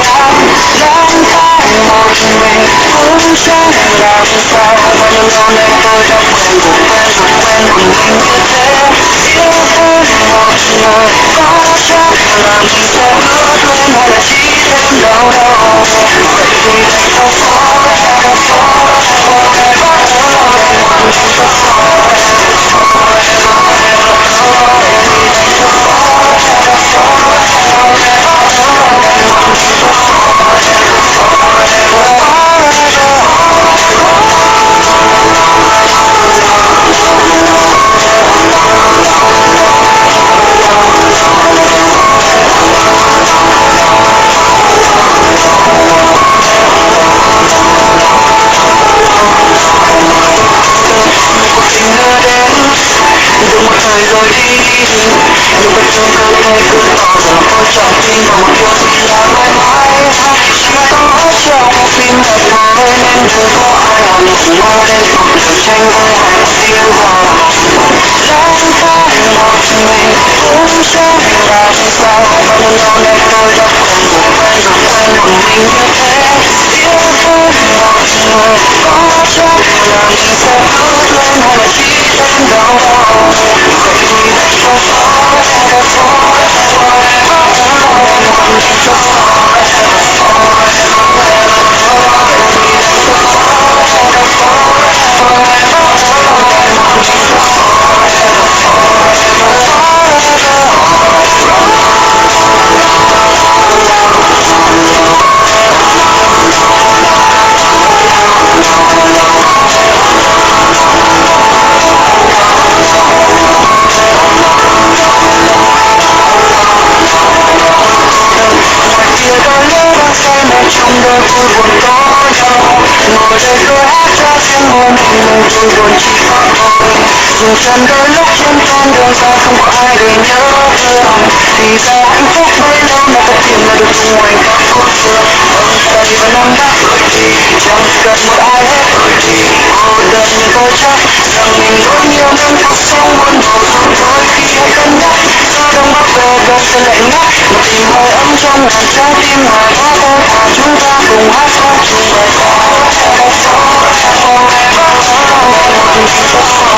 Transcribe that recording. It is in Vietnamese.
ngàn lang thang một mình cũng chẳng làm sao bao nhiêu lâu nay tôi đã quen rồi quen rồi quen một mình như thế yêu hơn một người có chắc là mình sẽ bước lên hay là chỉ thêm đau đầu vậy thì đành cho forever forever đừng một thời rồi đi nhưng bên trong cơ thể cứ tỏ ra là tôi chẳng tin vào một điều gì là mãi mãi chỉ có trong phim đẹp thôi nên đừng có ai làm một mơ đến cuộc đời tranh với hàng tiếng hò lang thang một mình cũng chẳng làm sao bao nhiêu lâu nay tôi đã quen rồi quen một mình như thế yêu hơn một người có chắc là mình sẽ bước lên hay là chỉ thêm đau đầu vậy thì đành cho forever trong đôi vui buồn có nhau ngồi đây tôi hát cho riêng một mình vui buồn chỉ có tôi dù chân đôi lúc trên con đường xa không có ai để nhớ thương thì ra hạnh phúc bấy lâu mà thật tìm là được tung hoành khắp phố phường ông tây và năm bắc rồi thì chẳng cần một ai hết rồi thì cô đơn nhưng tôi chắc rằng mình có nhiều năm cuộc sống buồn bầu dù đôi khi hay cân nhắc gió đông bắc về gần sẽ lạnh ngắt một tình hơi ấm trong ngàn trái tim hòa hóa tôi thà chúng ta cùng hát cho chung bài ca